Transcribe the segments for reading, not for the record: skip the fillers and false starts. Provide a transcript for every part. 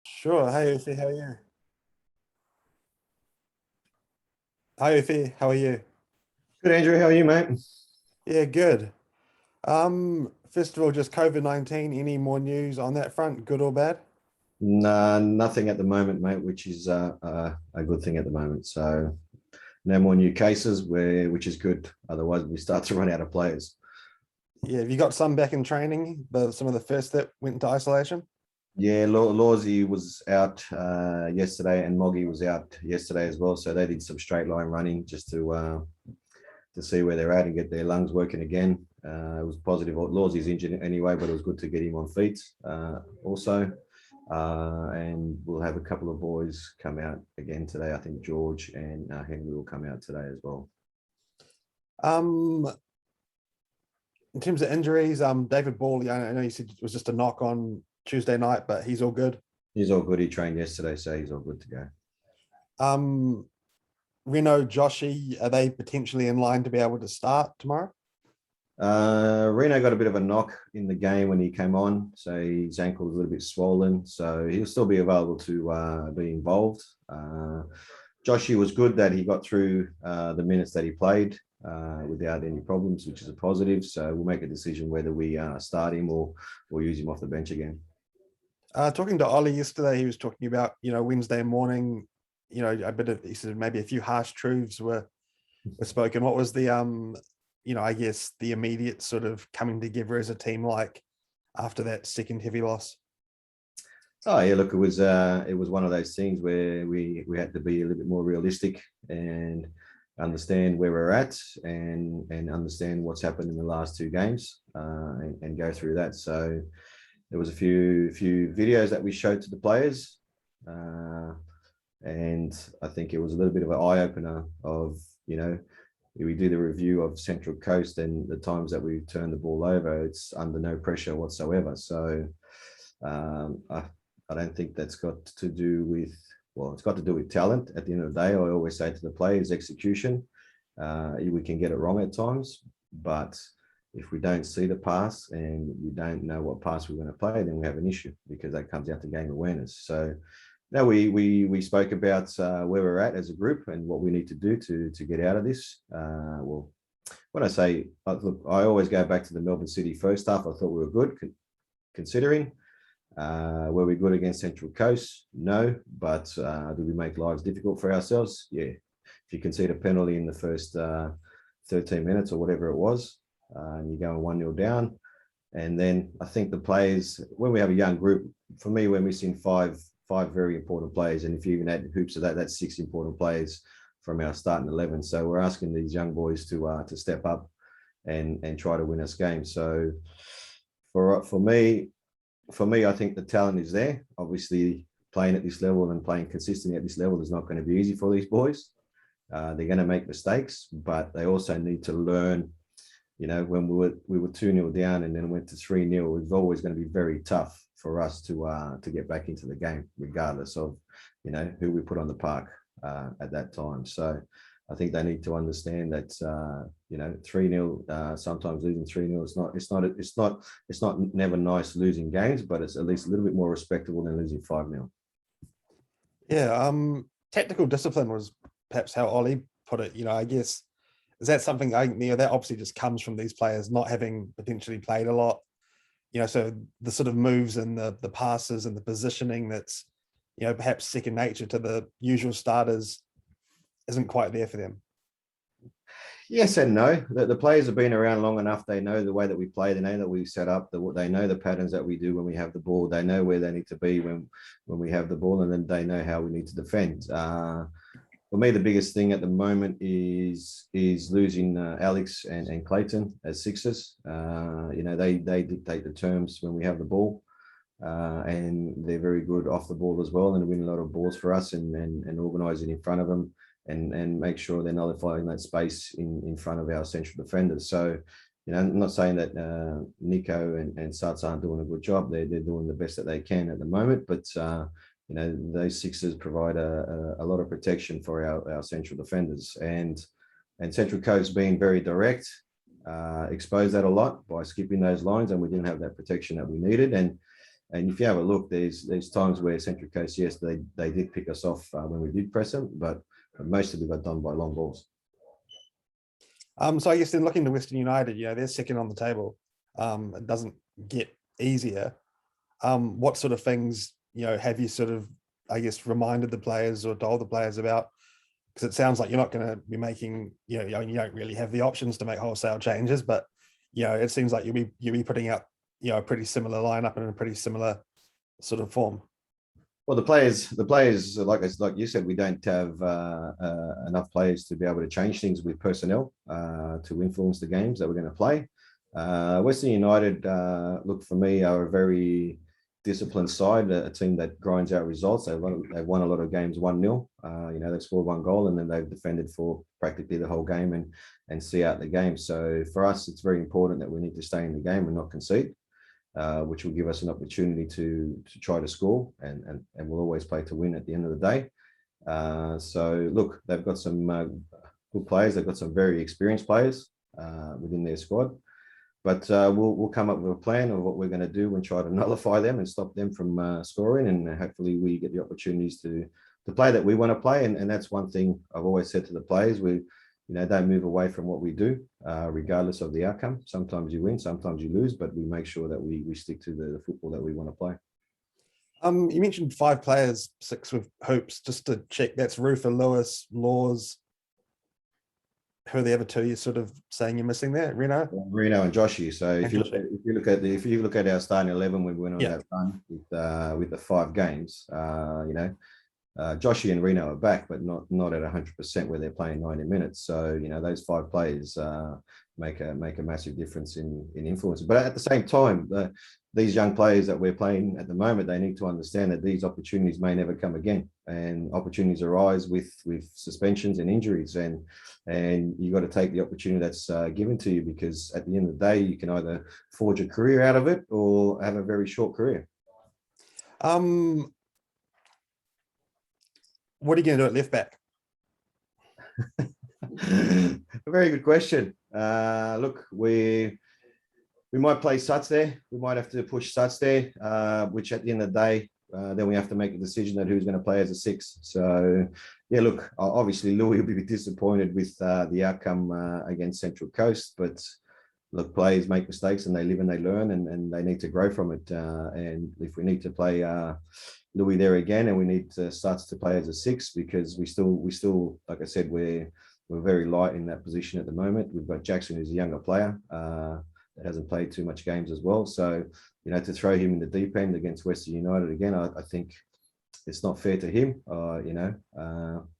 Sure. Hey, Ufuk, how are you? Hi, Ufuk, how are you? Good, Andrew. How are you, mate? Yeah, good. First of all, just COVID-19. Any more news on that front, good or bad? Nah, nothing at the moment, mate, which is a good thing at the moment. So no more new cases, which is good. Otherwise, we start to run out of players. Yeah, have you got some back in training? Some of the first that went into isolation? Yeah, Lawsy was out yesterday, and Moggy was out yesterday as well. So they did some straight line running just to see where they're at and get their lungs working again. It was positive. Lawsy's injured anyway, but it was good to get him on feet also. And we'll have a couple of boys come out again today. I think George and Henry will come out today as well. Um, in terms of injuries, David Ball, I know you said it was just a knock on Tuesday night, but he's all good. He's all good. He trained yesterday, so he's all good to go. Um, Reno, Joshy, are they potentially in line to be able to start tomorrow? Reno got a bit of a knock in the game when he came on, so his ankle was a little bit swollen. So he'll still be available to be involved. Joshy was good that he got through the minutes that he played without any problems, which is a positive. So we'll make a decision whether we start him or use him off the bench again. Talking to Ollie yesterday, he was talking about, Wednesday morning, a bit of, he said maybe a few harsh truths were spoken. What was the I guess the immediate sort of coming together as a team like after that second heavy loss? Oh yeah, look, it was one of those things where we had to be a little bit more realistic and understand where we're at and understand what's happened in the last two games and go through that. So there was a few videos that we showed to the players, uh, and I think it was a little bit of an eye opener of we do the review of Central Coast and the times that we turn the ball over, it's under no pressure whatsoever. So um, I, I don't think that's got to do with, well, it's got to do with talent. At the end of the day, I always say to the players, execution. We can get it wrong at times, but if we don't see the pass and we don't know what pass we're going to play, then we have an issue because that comes out to game awareness. So now we spoke about where we're at as a group and what we need to do to get out of this. Well, when I say look, I always go back to the Melbourne City first half. I thought we were good considering. Were we good against Central Coast? No, but did we make lives difficult for ourselves? Yeah. If you concede a penalty in the first 13 minutes or whatever it was, and you're going 1-0 down, and then I think the players, when we have a young group, for me, we're missing five very important players. And if you even add hoops to that, that's six important players from our starting 11. So we're asking these young boys to step up and try to win us games. So for me, I think the talent is there. Obviously, playing at this level and playing consistently at this level is not going to be easy for these boys. They're going to make mistakes, but they also need to learn. When we were 2-0 down and then went to 3-0, it was always going to be very tough for us to get back into the game, regardless of who we put on the park at that time. So I think they need to understand that 3-0, sometimes losing 3-0, it's not never nice losing games, but it's at least a little bit more respectable than losing 5-0. Yeah, tactical discipline was perhaps how Ollie put it. I guess is that something that obviously just comes from these players not having potentially played a lot. So the sort of moves and the passes and the positioning that's perhaps second nature to the usual starters isn't quite there for them. Yes and no. The players have been around long enough. They know the way that we play. They know that we set up. They know the patterns that we do when we have the ball. They know where they need to be when we have the ball, and then they know how we need to defend. For me, the biggest thing at the moment is losing Alex and Clayton as sixers. They dictate the terms when we have the ball, and they're very good off the ball as well, and win a lot of balls for us and organising in front of them and make sure they're nullifying that space in front of our central defenders. So, I'm not saying that Nico and Sats aren't doing a good job. They're doing the best that they can at the moment, but those sixes provide a lot of protection for our central defenders. And Central Coast being very direct, exposed that a lot by skipping those lines, and we didn't have that protection that we needed. And And if you have a look, there's times where Central Coast, yes, they did pick us off when we did press them, but most of it got done by long balls. So I guess then looking to Western United, they're second on the table. It doesn't get easier. What sort of things, have you sort of, I guess, reminded the players or told the players about? Because it sounds like you're not going to be making, you don't really have the options to make wholesale changes, but it seems like you'll be putting out, a pretty similar lineup and in a pretty similar sort of form. Well, the players, like you said, we don't have enough players to be able to change things with personnel to influence the games that we're going to play. Western United, look, for me, are a very disciplined side, a team that grinds out results. They've won a lot of games 1-0. They've scored one goal and then they've defended for practically the whole game and see out the game. So for us, it's very important that we need to stay in the game and not concede, which will give us an opportunity to try to score and we'll always play to win at the end of the day. So look, they've got some good players. They've got some very experienced players within their squad. But we'll come up with a plan of what we're going to do and try to nullify them and stop them from scoring. And hopefully we get the opportunities to play that we want to play. And that's one thing I've always said to the players. We, don't move away from what we do, regardless of the outcome. Sometimes you win, sometimes you lose, but we make sure that we stick to the football that we want to play. You mentioned 5 players, 6 with hoops. Just to check, that's Rufa, Lewis, Laws. Who are the other 2 you're sort of saying you're missing there? Reno and Joshy. So if you look at our starting 11 when we went on that run with the 5 games, Joshy and Reno are back, but not at 100% where they're playing 90 minutes. So those 5 players make a massive difference in influence. But at the same time, these young players that we're playing at the moment, they need to understand that these opportunities may never come again, and opportunities arise with suspensions and injuries, and you got to take the opportunity that's given to you, because at the end of the day, you can either forge a career out of it or have a very short career. What are you going to do at left back? A very good question. Look, we might play Suts there. We might have to push Suts there, which at the end of the day, then we have to make a decision that who's going to play as a 6. So, yeah, look, obviously Louis will be disappointed with the outcome against Central Coast, but look, players make mistakes and they live and they learn, and they need to grow from it. And if we need to play Louis there again, and we need to start to play as a 6, because we still, like I said, we're very light in that position at the moment. We've got Jackson, who's a younger player that hasn't played too much games as well. So, to throw him in the deep end against Western United again, I think it's not fair to him.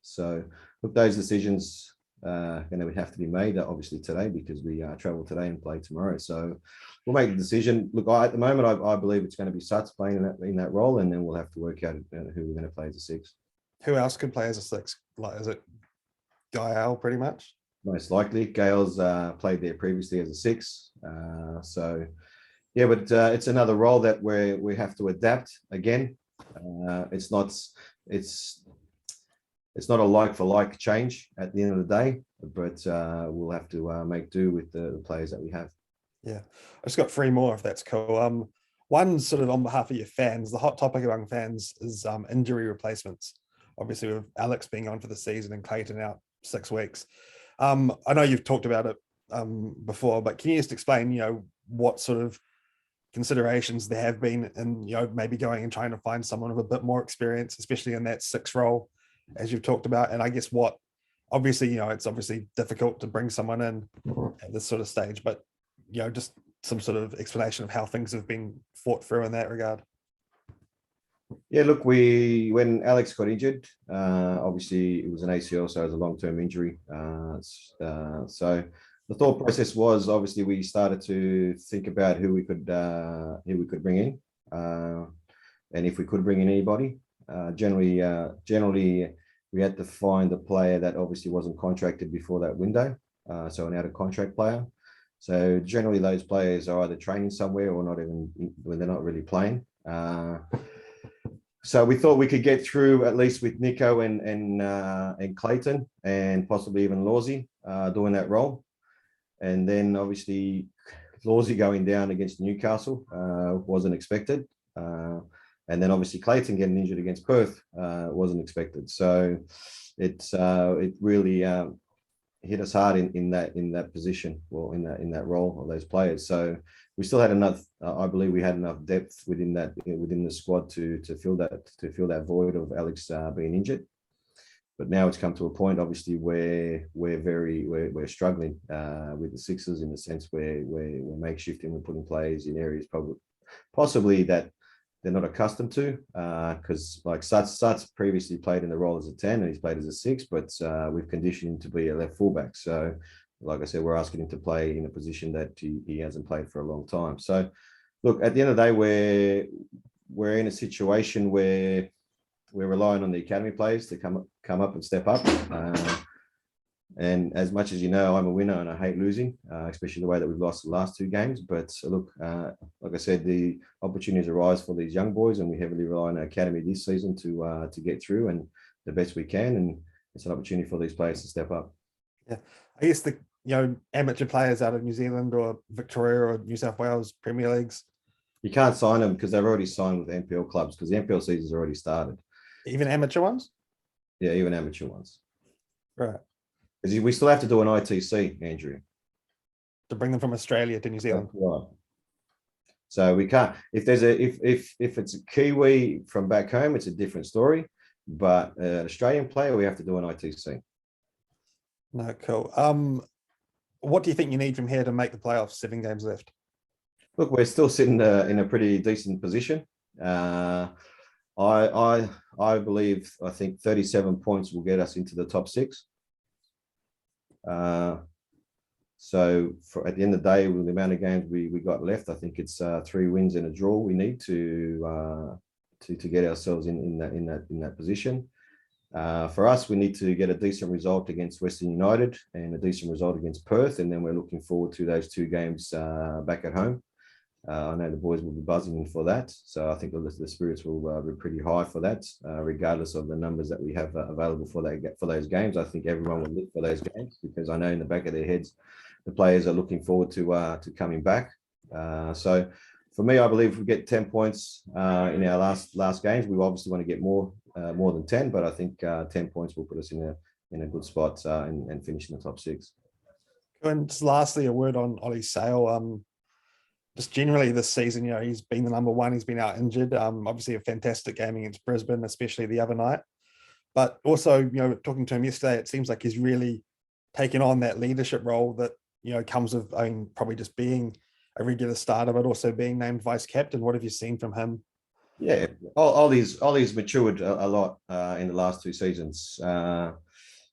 So look, those decisions going to have to be made obviously today, because we travel today and play tomorrow. So we'll make a decision. Look, at the moment, I believe it's going to be Suts playing in that role, and then we'll have to work out who we're going to play as a 6. Who else could play as a 6? Like, is it Gael pretty much? Most likely. Gael's played there previously as a 6. So yeah, but it's another role that we have to adapt again. It's not a like for like change at the end of the day, but we'll have to make do with the players that we have. Yeah, I just got 3 more if that's cool. One sort of on behalf of your fans, the hot topic among fans is injury replacements. Obviously, with Alex being on for the season and Clayton out 6 weeks. I know you've talked about it before, but can you just explain, what sort of considerations there have been in, maybe going and trying to find someone with a bit more experience, especially in that 6 role, as you've talked about? And I guess obviously, it's obviously difficult to bring someone in at this sort of stage, but, just some sort of explanation of how things have been fought through in that regard. Yeah, look, when Alex got injured, obviously it was an ACL, so it was a long-term injury. So the thought process was, obviously we started to think about who we could bring in, and if we could bring in anybody. Generally, we had to find a player that obviously wasn't contracted before that window, so an out-of-contract player. So generally, those players are either training somewhere or not even when they're not really playing. So we thought we could get through at least with Nico and Clayton, and possibly even Lawsy doing that role. And then obviously Lawsy going down against Newcastle wasn't expected. And then obviously Clayton getting injured against Perth wasn't expected. So it really hit us hard in that position, well, in that role of those players. So we still had enough. I believe we had enough depth within the squad to fill that void of Alex being injured. But now it's come to a point, obviously, where we're struggling with the Sixers in the sense where we're makeshifting, we're putting players in areas possibly that they're not accustomed to, because like Sats previously played in the role as a 10 and he's played as a 6, but we've conditioned him to be a left fullback. So, like I said, we're asking him to play in a position that he hasn't played for a long time. So, look, at the end of the day, we're in a situation where we're relying on the academy players to come up and step up. And as much as you know, I'm a winner and I hate losing, especially the way that we've lost the last 2 games. But look, like I said, the opportunities arise for these young boys, and we heavily rely on our academy this season to get through and the best we can. And it's an opportunity for these players to step up. Yeah, I guess the amateur players out of New Zealand or Victoria or New South Wales Premier Leagues, you can't sign them because they've already signed with NPL clubs because the NPL season's already started. Even amateur ones? Yeah, even amateur ones. Right. Because we still have to do an ITC, Andrew, to bring them from Australia to New Zealand. Right. So we can't. If there's if it's a Kiwi from back home, it's a different story. But an Australian player, we have to do an ITC. No, cool. What do you think you need from here to make the playoffs? 7 games left. Look, we're still sitting in a pretty decent position. I believe I think 37 points will get us into the top 6. So at the end of the day, with the amount of games we got left, I think it's 3 wins and a draw we need to get ourselves in that position. For us, we need to get a decent result against Western United and a decent result against Perth, and then we're looking forward to those 2 games back at home. I know the boys will be buzzing for that, so I think the spirits will be pretty high for that, regardless of the numbers that we have available for those games. I think everyone will look for those games because I know in the back of their heads, the players are looking forward to coming back. So for me, I believe if we get 10 points in our last games, we obviously want to get more than 10, but I think 10 points will put us in a good spot and finish in the top 6. And just lastly, a word on Ollie Sale. Just generally this season, he's been the number 1. He's been out injured. Obviously a fantastic game against Brisbane, especially the other night. But also, talking to him yesterday, it seems like he's really taken on that leadership role that, comes with, probably just being a regular starter, but also being named vice captain. What have you seen from him? Yeah, Ollie's matured a lot in the last 2 seasons.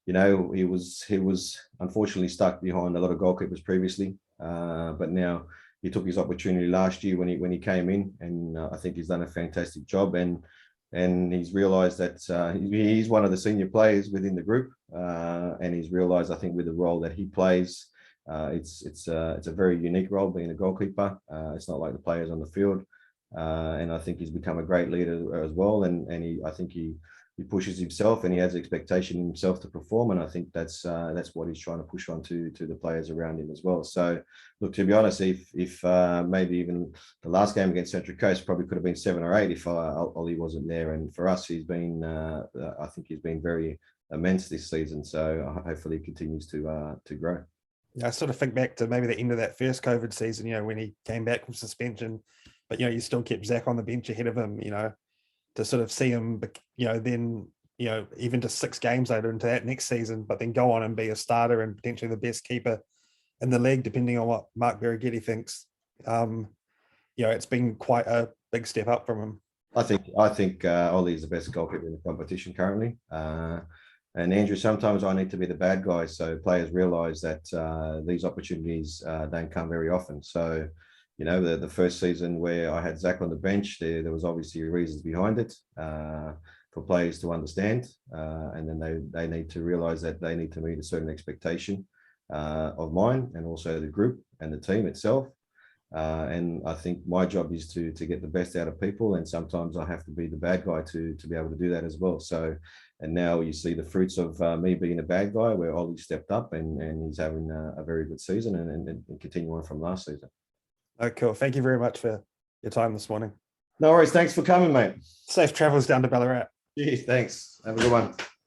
He was unfortunately stuck behind a lot of goalkeepers previously, but now he took his opportunity last year when he came in, and I think he's done a fantastic job. And he's realised that he's one of the senior players within the group, and he's realised, I think, with the role that he plays, it's a very unique role being a goalkeeper. It's not like the players on the field, and I think he's become a great leader as well. And I think he pushes himself and he has expectation in himself to perform. And I think that's what he's trying to push on to the players around him as well. So look, to be honest, if maybe even the last game against Central Coast probably could have been 7 or 8 if Ollie wasn't there. And for us, he's been, I think he's been very immense this season. So hopefully he continues to grow. I sort of think back to maybe the end of that first COVID season, when he came back from suspension, but, you still kept Zach on the bench ahead of him, to sort of see him, then, even just 6 games later into that next season, but then go on and be a starter and potentially the best keeper in the league, depending on what Mark Berrigetti thinks. It's been quite a big step up from him. I think Ollie is the best goalkeeper in the competition currently. And Andrew, sometimes I need to be the bad guy, so players realise that these opportunities don't come very often. So, the first season where I had Zach on the bench, there was obviously reasons behind it for players to understand, and then they need to realise that they need to meet a certain expectation of mine and also the group and the team itself. And I think my job is to get the best out of people, and sometimes I have to be the bad guy to be able to do that as well. So, and now you see the fruits of me being a bad guy, where Ollie stepped up and he's having a very good season and continuing from last season. Oh, cool. Thank you very much for your time this morning. No worries. Thanks for coming, mate. Safe travels down to Ballarat. Cheers. Thanks. Have a good one.